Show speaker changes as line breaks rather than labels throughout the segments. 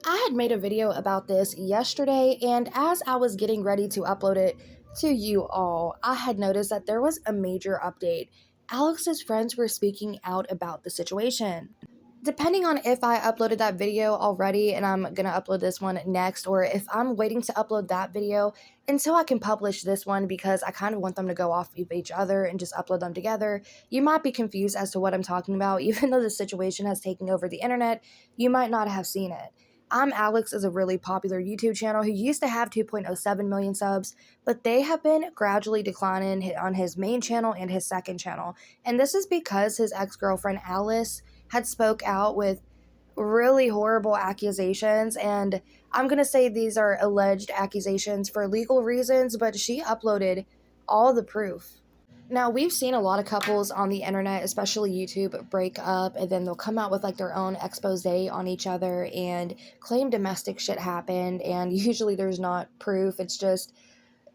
I had made a video about this yesterday, and as I was getting ready to upload it to you all, I had noticed that there was a major update. Alex's friends were speaking out about the situation. Depending on if I uploaded that video already and I'm gonna upload this one next, or if I'm waiting to upload that video until I can publish this one because I kind of want them to go off of each other and just upload them together, you might be confused as to what I'm talking about. Even though the situation has taken over the internet, you might not have seen it. ImAllexx is a really popular YouTube channel who used to have 2.07 million subs, but they have been gradually declining on his main channel and his second channel. And this is because his ex-girlfriend Alice had spoke out with really horrible accusations, and I'm going to say these are alleged accusations for legal reasons, but she uploaded all the proof. Now, we've seen a lot of couples on the internet, especially YouTube, break up and then they'll come out with like their own expose on each other and claim domestic shit happened, and usually there's not proof. It's just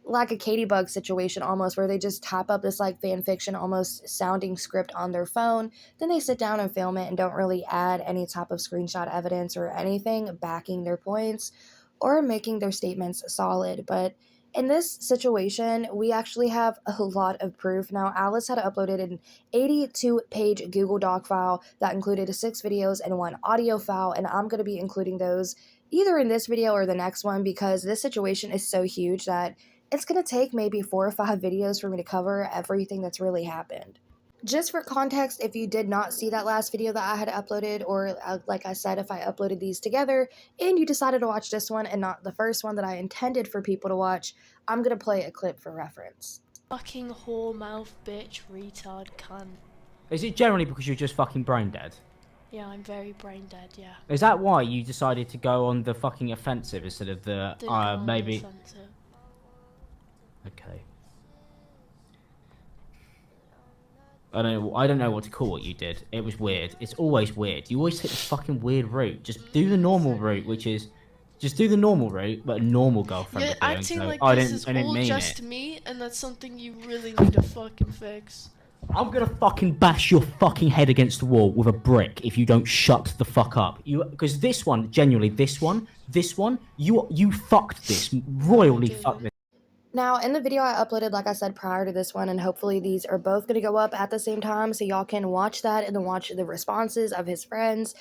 like a Katie Bug situation almost, where they just type up this like fan fiction almost sounding script on their phone, then they sit down and film it and don't really add any type of screenshot evidence or anything backing their points or making their statements solid. But in this situation, we actually have a lot of proof. Now, Alice had uploaded an 82-page Google Doc file that included 6 videos and 1 audio file, and I'm going to be including those either in this video or the next one because this situation is so huge that it's going to take maybe 4 or 5 videos for me to cover everything that's really happened. Just for context, if you did not see that last video that I had uploaded, or like I said, if I uploaded these together and you decided to watch this one and not the first one that I intended for people to watch, I'm going to play a clip for reference.
Fucking whore mouth bitch retard cunt.
Is it generally because you're just fucking brain dead?
Yeah, I'm very brain dead, yeah.
Is that why you decided to go on the fucking offensive instead of the,
Didn't go on the
maybe...
offensive.
Okay. I don't know what to call what you did. It was weird. It's always weird. You always take the fucking weird route. Just do the normal route, which is... Just do the normal route, but a normal girlfriend
You're
would do.
acting
So,
like
I
this
didn't
is all
mean
just
it.
me, and that's something you really need to fucking fix.
I'm gonna fucking bash your fucking head against the wall with a brick if you don't shut the fuck up. Because this one, genuinely, this one, you fucked this, royally fucked this.
Now, in the video I uploaded, like I said, prior to this one, and hopefully these are both going to go up at the same time so y'all can watch that and then watch the responses of his friends.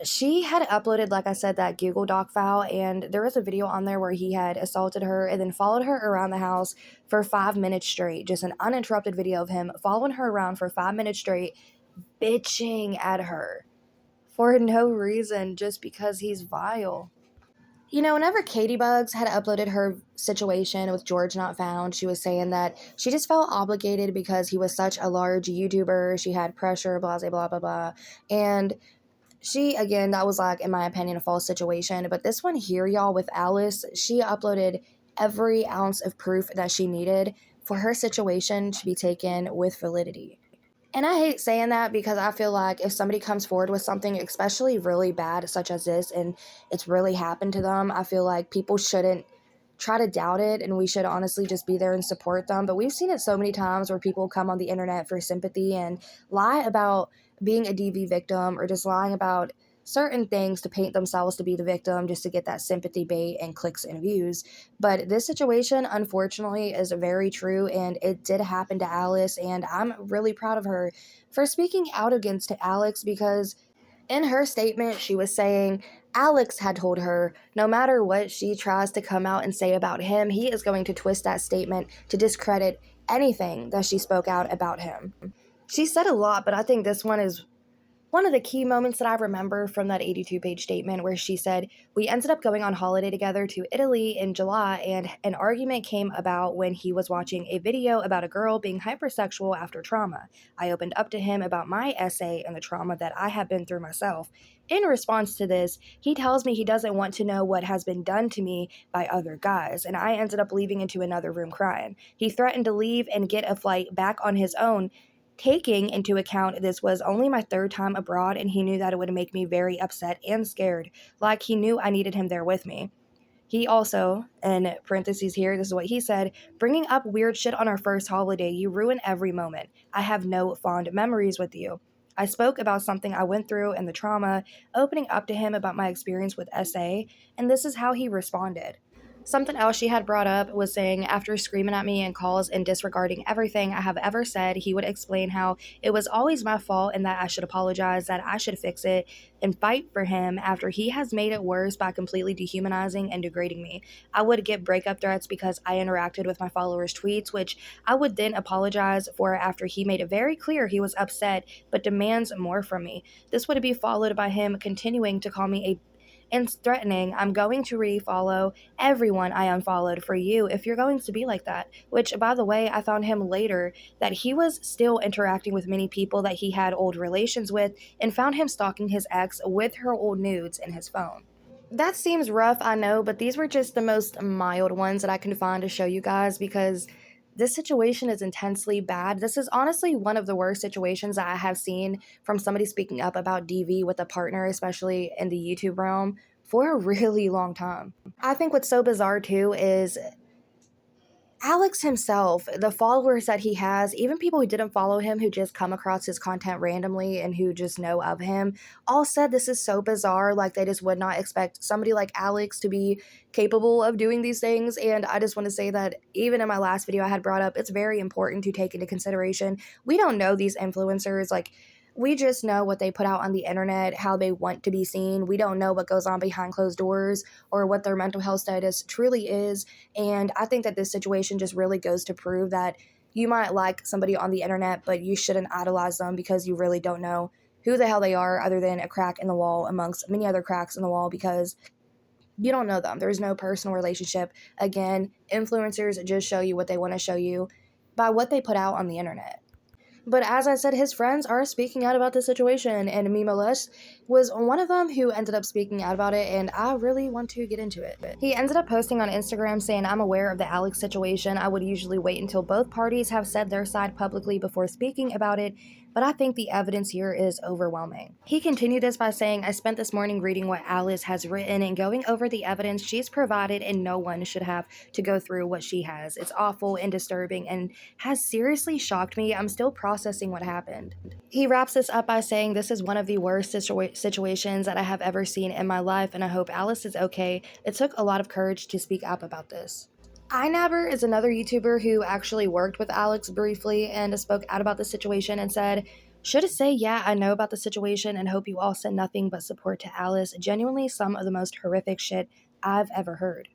She had uploaded, like I said, that Google Doc file, and there was a video on there where he had assaulted her and then followed her around the house for 5 minutes straight. Just an uninterrupted video of him following her around for 5 minutes straight, bitching at her for no reason, just because he's vile. You know, whenever Katie Bugs had uploaded her situation with George Not Found, she was saying that she just felt obligated because he was such a large YouTuber. She had pressure, blah, blah, blah, blah, blah. And she, again, that was like, in my opinion, a false situation. But this one here, y'all, with Alice, she uploaded every ounce of proof that she needed for her situation to be taken with validity. And I hate saying that because I feel like if somebody comes forward with something, especially really bad, such as this, and it's really happened to them, I feel like people shouldn't try to doubt it, and we should honestly just be there and support them. But we've seen it so many times where people come on the internet for sympathy and lie about being a DV victim, or just lying about certain things to paint themselves to be the victim just to get that sympathy bait and clicks and views. But this situation, unfortunately, is very true, and it did happen to Alice, and I'm really proud of her for speaking out against Alex, because in her statement, she was saying Alex had told her no matter what she tries to come out and say about him, he is going to twist that statement to discredit anything that she spoke out about him. She said a lot, but I think this one is one of the key moments that I remember from that 82-page statement, where she said, "We ended up going on holiday together to Italy in July, and an argument came about when he was watching a video about a girl being hypersexual after trauma. I opened up to him about my essay and the trauma that I have been through myself. In response to this, he tells me he doesn't want to know what has been done to me by other guys, and I ended up leaving into another room crying. He threatened to leave and get a flight back on his own, taking into account this was only my 3rd time abroad, and he knew that it would make me very upset and scared, like he knew I needed him there with me. He also," in parentheses here, this is what he said, "bringing up weird shit on our first holiday, you ruin every moment. I have no fond memories with you. I spoke about something I went through and the trauma, opening up to him about my experience with SA, and this is how he responded. Something else she had brought up was saying after screaming at me in calls and disregarding everything I have ever said, he would explain how it was always my fault and that I should apologize, that I should fix it, and fight for him after he has made it worse by completely dehumanizing and degrading me. I would get breakup threats because I interacted with my followers' tweets, which I would then apologize for after he made it very clear he was upset but demands more from me. This would be followed by him continuing to call me a and threatening, I'm going to refollow everyone I unfollowed for you if you're going to be like that. Which, by the way, I found him later that he was still interacting with many people that he had old relations with and found him stalking his ex with her old nudes in his phone. That seems rough, I know, but these were just the most mild ones that I can find to show you guys because this situation is intensely bad. This is honestly one of the worst situations that I have seen from somebody speaking up about DV with a partner, especially in the YouTube realm, for a really long time. I think what's so bizarre too is Alex himself, the followers that he has, even people who didn't follow him, who just come across his content randomly and who just know of him, all said this is so bizarre. Like, they just would not expect somebody like Alex to be capable of doing these things. And I just want to say that even in my last video I had brought up, it's very important to take into consideration. We don't know these influencers. Like, we just know what they put out on the internet, how they want to be seen. We don't know what goes on behind closed doors or what their mental health status truly is. And I think that this situation just really goes to prove that you might like somebody on the internet, but you shouldn't idolize them because you really don't know who the hell they are other than a crack in the wall amongst many other cracks in the wall because you don't know them. There's no personal relationship. Again, influencers just show you what they want to show you by what they put out on the internet. But as I said, his friends are speaking out about the situation, and Memeulous was one of them who ended up speaking out about it, and I really want to get into it. He ended up posting on Instagram saying, I'm aware of the Alex situation. I would usually wait until both parties have said their side publicly before speaking about it, but I think the evidence here is overwhelming. He continued this by saying, I spent this morning reading what Alice has written and going over the evidence she's provided, and no one should have to go through what she has. It's awful and disturbing and has seriously shocked me. I'm still processing what happened. He wraps this up by saying, this is one of the worst situations that I have ever seen in my life, and I hope Alice is okay. It took a lot of courage to speak up about this. iNabbers is another YouTuber who actually worked with Alex briefly and spoke out about the situation and said, should say, yeah, I know about the situation and hope you all send nothing but support to Alice. Genuinely some of the most horrific shit I've ever heard.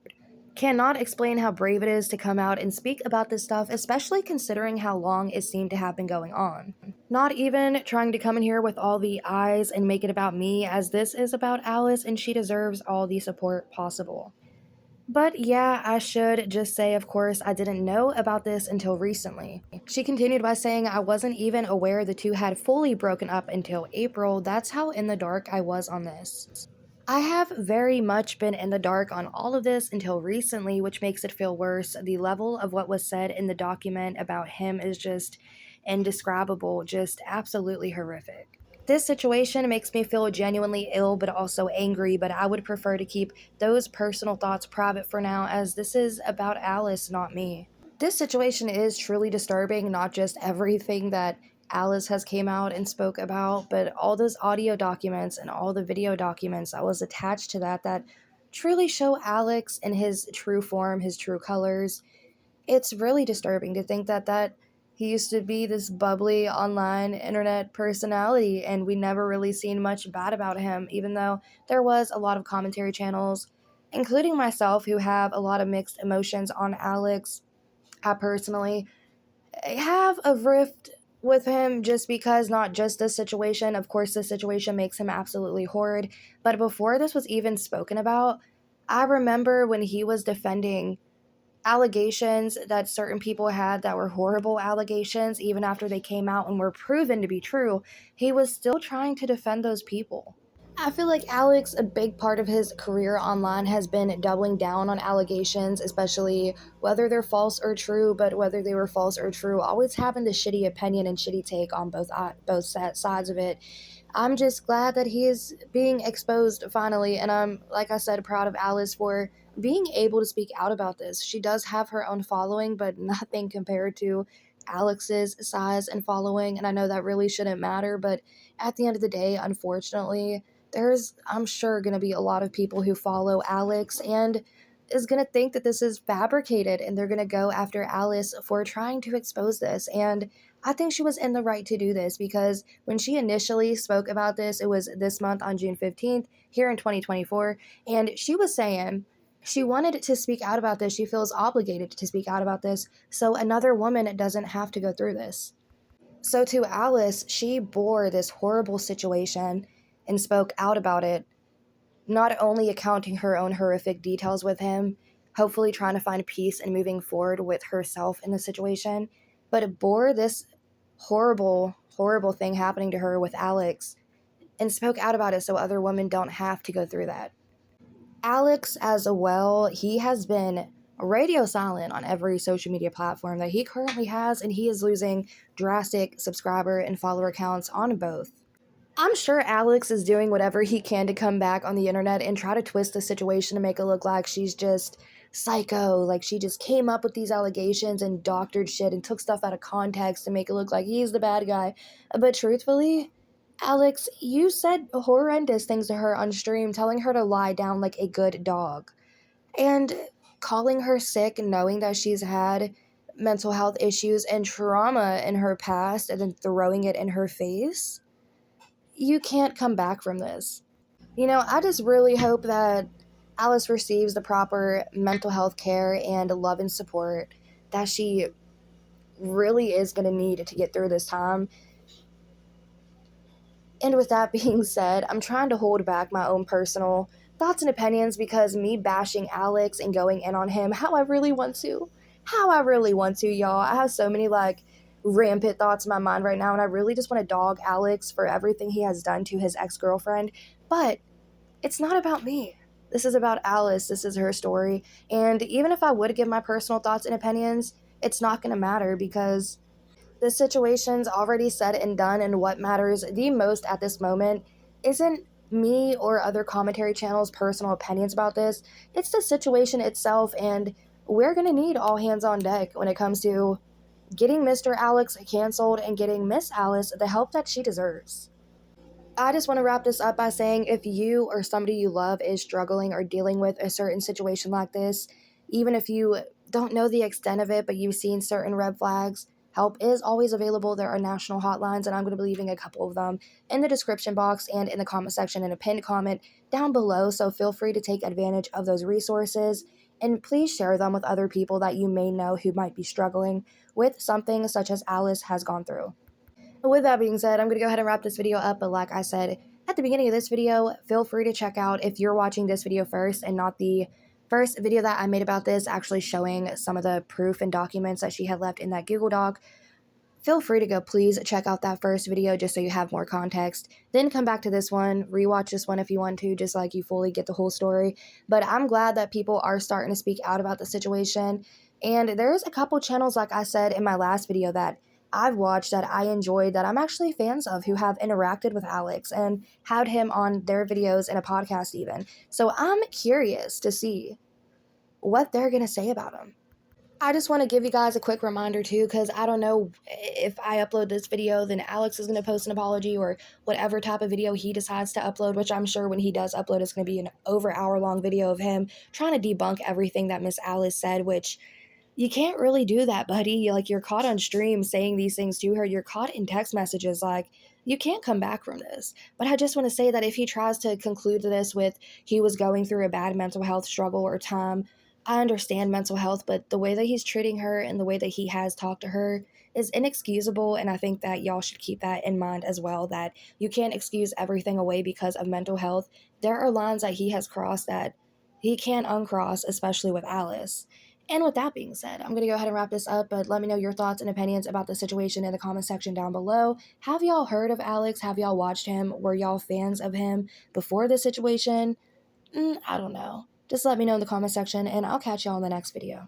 Cannot explain how brave it is to come out and speak about this stuff, especially considering how long it seemed to have been going on. Not even trying to come in here with all the eyes and make it about me, as this is about Alice and she deserves all the support possible. But yeah, I should just say, of course, I didn't know about this until recently. She continued by saying, I wasn't even aware the two had fully broken up until April. That's how in the dark I was on this. I have very much been in the dark on all of this until recently, which makes it feel worse. The level of what was said in the document about him is just indescribable, just absolutely horrific. This situation makes me feel genuinely ill but also angry, but I would prefer to keep those personal thoughts private for now, as this is about Alice, not me. This situation is truly disturbing, not just everything that Alice has came out and spoke about, but all those audio documents and all the video documents that was attached to that truly show Alex in his true form, his true colors. It's really disturbing to think that he used to be this bubbly online internet personality and we never really seen much bad about him, even though there was a lot of commentary channels, including myself, who have a lot of mixed emotions on Alex. I personally have a rift with him just because not just this situation. Of course, this situation makes him absolutely horrid. But before this was even spoken about, I remember when he was defending allegations that certain people had that were horrible allegations, even after they came out and were proven to be true, he was still trying to defend those people. I feel like Alex, a big part of his career online has been doubling down on allegations, especially whether they're false or true, but whether they were false or true, always having the shitty opinion and shitty take on both sides of it. I'm just glad that he is being exposed finally, and I'm, like I said, proud of Alice for being able to speak out about this. She does have her own following, but nothing compared to Alex's size and following, and I know that really shouldn't matter, but at the end of the day, unfortunately, there's, I'm sure, going to be a lot of people who follow Alex and is going to think that this is fabricated, and they're going to go after Alice for trying to expose this. And I think she was in the right to do this, because when she initially spoke about this, it was this month on June 15th here in 2024, and she was saying she wanted to speak out about this. She feels obligated to speak out about this so another woman doesn't have to go through this. So to Alice, she bore this horrible situation and spoke out about it, not only accounting her own horrific details with him, hopefully trying to find peace and moving forward with herself in the situation, but it bore this horrible, horrible thing happening to her with Alex and spoke out about it so other women don't have to go through that. Alex, as well, he has been radio silent on every social media platform that he currently has, and he is losing drastic subscriber and follower counts on both. I'm sure Alex is doing whatever he can to come back on the internet and try to twist the situation to make it look like she's just psycho, like she just came up with these allegations and doctored shit and took stuff out of context to make it look like he's the bad guy. But truthfully, Alex, you said horrendous things to her on stream, telling her to lie down like a good dog. And calling her sick, knowing that she's had mental health issues and trauma in her past, and then throwing it in her face. You can't come back from this. You know, I just really hope that Alice receives the proper mental health care and love and support that she really is going to need to get through this time. And with that being said, I'm trying to hold back my own personal thoughts and opinions, because me bashing Alex and going in on him how I really want to, y'all. I have so many rampant thoughts in my mind right now, and I really just want to dog Alex for everything he has done to his ex-girlfriend. But it's not about me. This is about Alice. This is her story. And even if I would give my personal thoughts and opinions, it's not going to matter, because the situation's already said and done, and what matters the most at this moment isn't me or other commentary channels' personal opinions about this. It's the situation itself, and we're going to need all hands on deck when it comes to getting Mr. Alex canceled and getting Miss Alice the help that she deserves. I just want to wrap this up by saying, if you or somebody you love is struggling or dealing with a certain situation like this, even if you don't know the extent of it, but you've seen certain red flags, help is always available. There are national hotlines, and I'm going to be leaving a couple of them in the description box and in the comment section and a pinned comment down below, so feel free to take advantage of those resources. And please share them with other people that you may know who might be struggling with something such as Alice has gone through. With that being said, I'm going to go ahead and wrap this video up, but like I said at the beginning of this video, feel free to check out, if you're watching this video first and not the first video that I made about this, actually showing some of the proof and documents that she had left in that Google Doc, feel free to go please check out that first video just so you have more context. Then come back to this one, rewatch this one if you want to, just like you fully get the whole story. But I'm glad that people are starting to speak out about the situation. And there's a couple channels, like I said in my last video, that I've watched that I enjoyed, that I'm actually fans of, who have interacted with Alex and had him on their videos in a podcast even. So I'm curious to see what they're going to say about him. I just want to give you guys a quick reminder too, because I don't know if I upload this video, then Alex is going to post an apology or whatever type of video he decides to upload, which I'm sure when he does upload, it's going to be an over hour-long video of him trying to debunk everything that Miss Alice said, which you can't really do that, buddy. You're caught on stream saying these things to her. You're caught in text messages. You can't come back from this. But I just want to say that if he tries to conclude this with he was going through a bad mental health struggle or time, I understand mental health, but the way that he's treating her and the way that he has talked to her is inexcusable, and I think that y'all should keep that in mind as well, that you can't excuse everything away because of mental health. There are lines that he has crossed that he can't uncross, especially with Alice. And with that being said, I'm going to go ahead and wrap this up, but let me know your thoughts and opinions about the situation in the comment section down below. Have y'all heard of Alex? Have y'all watched him? Were y'all fans of him before this situation? I don't know. Just let me know in the comment section, and I'll catch y'all in the next video.